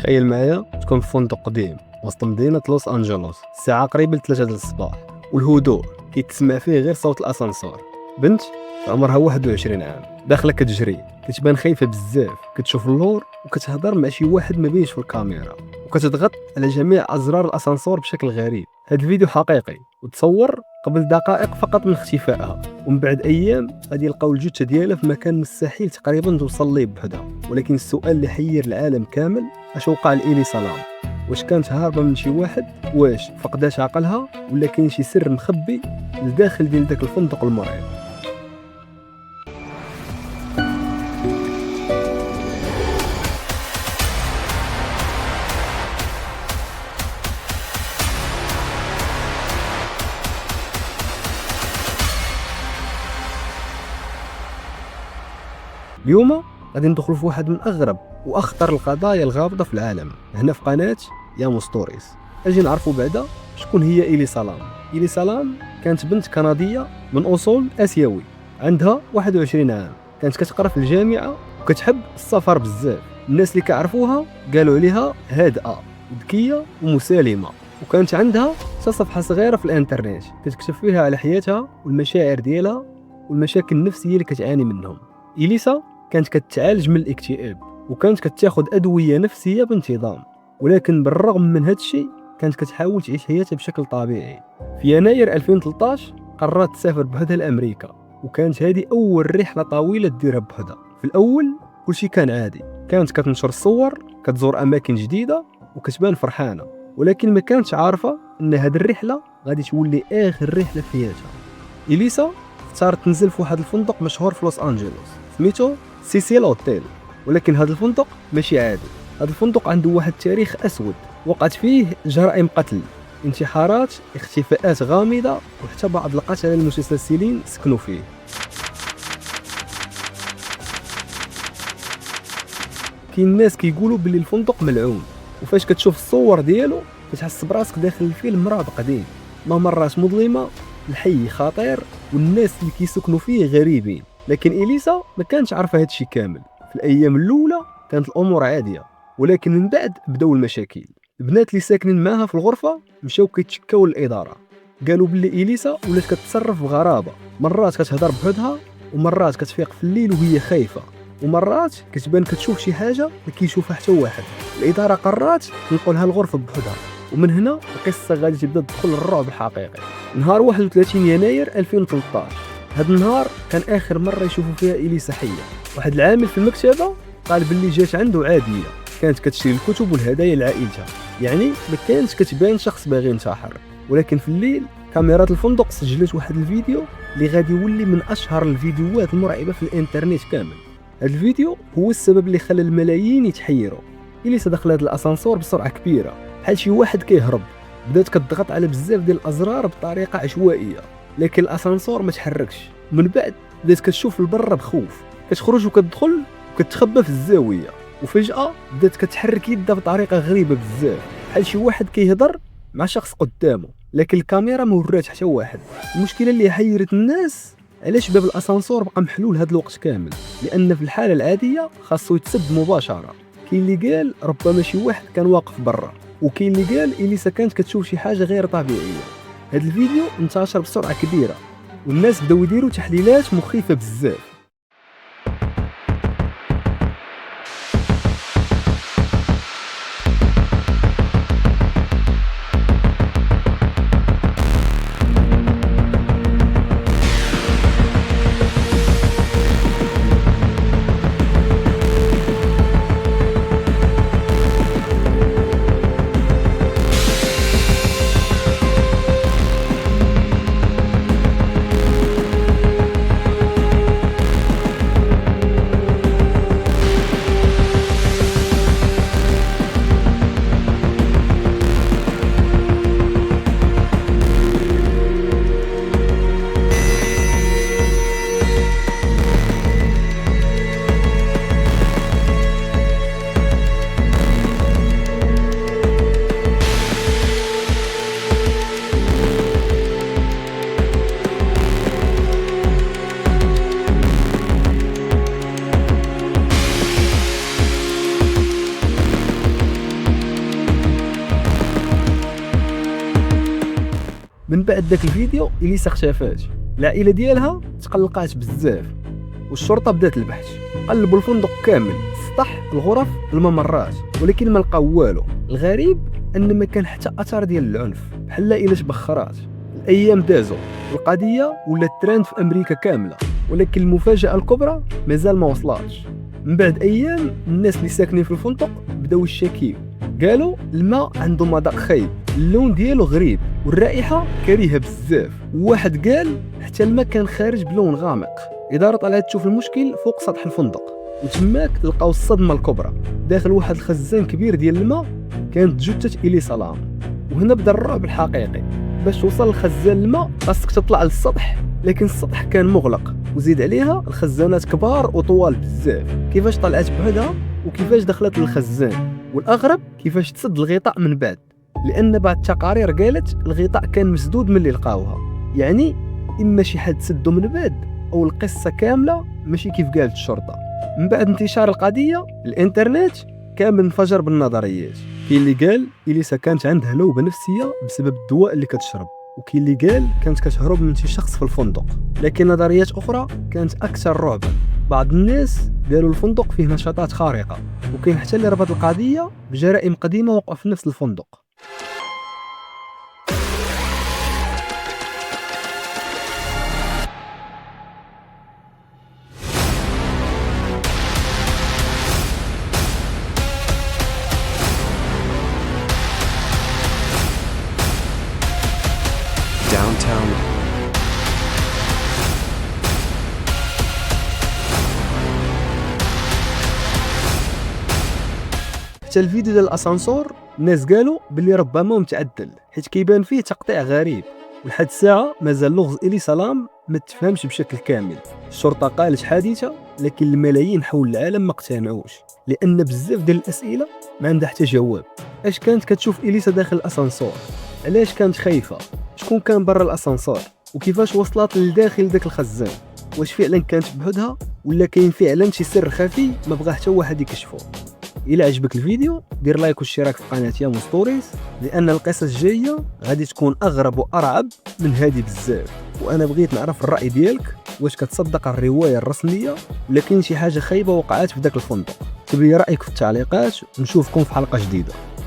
تخيل معايا تكون في فندق قديم وسط مدينة لوس أنجلوس، الساعة قريبة 3 د الصباح، والهدوء كيتسمع فيه غير صوت الأسانسور. بنت عمرها 21 عام داخلة كتجري، كتبان خايفة بزاف، كتشوف اللور وكتهضر مع شي واحد ما بينش في الكاميرا، وكتضغط على جميع أزرار الأسانسور بشكل غريب. هذا الفيديو حقيقي وتصور قبل دقائق فقط من اختفائها، ومن بعد أيام غادي يلقاو الجثة ديالها في مكان مستحيل تقريبا توصل ليه بوحدها. ولكن السؤال اللي حير العالم كامل، اش وقع لإيلي سلام؟ واش كانت هاربة من شي واحد؟ واش فقدات عقلها؟ ولا كاين شي سر مخبي لداخل ديال داك الفندق المرعب؟ اليوم غادي ندخلوا في واحد من اغرب واخطر القضايا الغامضه في العالم، هنا في قناه يامو ستوريز. اجي نعرفوا بعدا شكون هي إيلي سلام. إيلي سلام كانت بنت كنديه من اصول اسيوي، عندها 21 عام، كانت كتقرا في الجامعه وكتحب السفر بزاف. الناس اللي كيعرفوها قالوا عليها هادئه وذكيه ومسالمه، وكانت عندها حتى صفحه صغيره في الانترنت كتكتب فيها على حياتها والمشاعر ديالها والمشاكل النفسيه اللي كتعاني منهم. إليسا كانت كتعالج من الاكتئاب وكانت كتاخذ ادويه نفسيه بانتظام، ولكن بالرغم من هذا الشيء كانت كتحاول تعيش حياتها بشكل طبيعي. في يناير 2013 قررت تسافر بوحدها لامريكا، وكانت هذه اول رحله طويله ديرها بوحدها. في الاول كلشي كان عادي، كانت كتنشر الصور، كتزور اماكن جديده وكتبان فرحانه، ولكن ما كانتش عارفه ان هذه الرحله غادي تولي اخر رحله في حياتها. إليسا اختارت تنزل في واحد الفندق مشهور في لوس أنجلوس سميتو سيسيل اوتيل، ولكن هذا الفندق ماشي عادي. هذا الفندق عنده واحد التاريخ اسود، وقعت فيه جرائم قتل، انتحارات، اختفاءات غامضه، وحتى بعض القتلة المتسلسلين سكنوا فيه. كاين الناس كيقولوا باللي الفندق ملعون، وفاش كتشوف الصور ديالو كتحس براسك داخل الفيلم رعب قديم. مرات مظلمه، الحي خطير، والناس اللي كيسكنوا فيه غريبين. لكن إليسا ما كانتش عارفه هذا الشيء كامل. في الايام الاولى كانت الامور عاديه، ولكن من بعد بداو المشاكل. البنات اللي ساكنين معاها في الغرفه مشاو كيتشكاو للاداره، قالوا باللي إليسا ولات كتتصرف بغرابه، مرات كتهضر بوحدها، ومرات كتفيق في الليل وهي خايفه، ومرات كتبان كتشوف شي حاجه ما كيشوفها حتى واحد. الاداره قررت تنقلها الغرفه بوحدها، ومن هنا القصه غادي تبدا تدخل الرعب الحقيقي. نهار 31 يناير 2013، هذا النهار كان اخر مره يشوفوا فيها إليسا حيه. واحد العامل في المكتبه قال باللي جات عنده عاديه، كانت كتشري الكتب والهدايا لعائلتها، يعني ما كانتش كتبان شخص باغي ينتحر. ولكن في الليل كاميرات الفندق سجلت واحد الفيديو اللي غادي يولي من اشهر الفيديوهات المرعبه في الانترنت كامل. هذا الفيديو هو السبب اللي خلى الملايين يتحيروا. إليسا دخلت الاسانسور بسرعه كبيره بحال شي واحد كيهرب، بدات كتضغط على بزاف ديال الازرار بطريقه عشوائيه، لكن الاسانسور ما تحركش. من بعد بدات كتشوف البر بخوف، كتخرج وكتدخل وكتخبى في الزاويه، وفجاه بدات كتحرك يدها بطريقه غريبه بزاف بحال شي واحد كيهضر مع شخص قدامه، لكن الكاميرا ما ورات حتى واحد. المشكله اللي حيرت الناس، علاش باب الاسانسور بقى محلول هذا الوقت كامل؟ لان في الحاله العاديه خاصو يتسد مباشره. كاين اللي قال ربما شي واحد كان واقف برا، وكاين اللي قال إليسا كانت كتشوف شي حاجه غير طبيعيه. هذا الفيديو انتشر بسرعه كبيره، والناس بداو يديروا تحليلات مخيفه بزاف. من بعد داك الفيديو اليسا اختفات، العائله ديالها تقلقات بزاف، والشرطه بدات البحث. قلبوا الفندق كامل، السطح، الغرف، الممرات، ولكن ما لقاو والو. الغريب ان ما كان حتى اثر ديال العنف، بحال الا تبخرات. الايام دازوا، القضيه ولات ترند في امريكا كامله، ولكن المفاجاه الكبرى مازال ما وصلاتش. من بعد ايام الناس اللي ساكنين في الفندق بداو يشاكيو، قالوا الماء عنده مذاق خايب، اللون ديالو غريب، والرائحه كريهه بزاف. واحد قال حتى الماء كان خارج بلون غامق. الاداره طلعت تشوف المشكل فوق سطح الفندق، وتماك لقاو الصدمه الكبرى. داخل واحد الخزان كبير ديال الماء كانت جثه اليسا لام. وهنا بدا الرعب الحقيقي. باش توصل لخزان الماء خاصك تطلع للسطح، لكن السطح كان مغلق، وزيد عليها الخزانات كبار وطوال بزاف. كيفاش طلعت بوحدها وكيفاش دخلت للخزان؟ والاغرب كيفاش تسد الغطاء من بعد، لان بعض التقارير قالت الغطاء كان مسدود من اللي لقاوها. يعني اما شي حد سدو من بعد، او القصه كامله ماشي كيف قالت الشرطه. من بعد انتشار القضيه الانترنت كامل انفجر بالنظريات. كاين اللي قال اليسا كانت عندها نوبه نفسيه بسبب الدواء اللي كتشرب، وكاين اللي قال كانت كتهرب من شي شخص في الفندق. لكن نظريات اخرى كانت اكثر رعبا. بعض الناس قالوا الفندق فيه نشاطات خارقه، وكاين حتى اللي ربط القضيه بجرائم قديمه وقع في نفس الفندق. Downtown. حتى الفيديو ديال الاسانسور الناس قالوا باللي ربما متعدل، حيت كيبان فيه تقطيع غريب، ولحد الساعه مازال لغز اليسا لام ما تفهمش بشكل كامل. الشرطه قالت حادثه، لكن الملايين حول العالم ما اقتنعوش، لان بزاف ديال الاسئله ما عندها حتى جواب. اش كانت كتشوف اليسا داخل الاسانسور؟ علاش كانت خايفه؟ شكون كان برا الاسانسور؟ وكيفاش وصلت لداخل داك الخزان؟ واش فعلا كانت بوحدها ولا كاين فعلا شي سر خفي ما بغا حتى واحد يكشفه؟ الى عجبك الفيديو دير لايك واشتراك في قناه يامو ستوريز، لان القصص الجايه غادي تكون اغرب وارعب من هذه بزاف. وانا بغيت نعرف الراي ديالك، واش كتصدق الروايه الرسميه ولا كاين شي حاجه خايبه وقعت في داك الفندق؟ كتب لي رايك في التعليقات، ونشوفكم في حلقه جديده.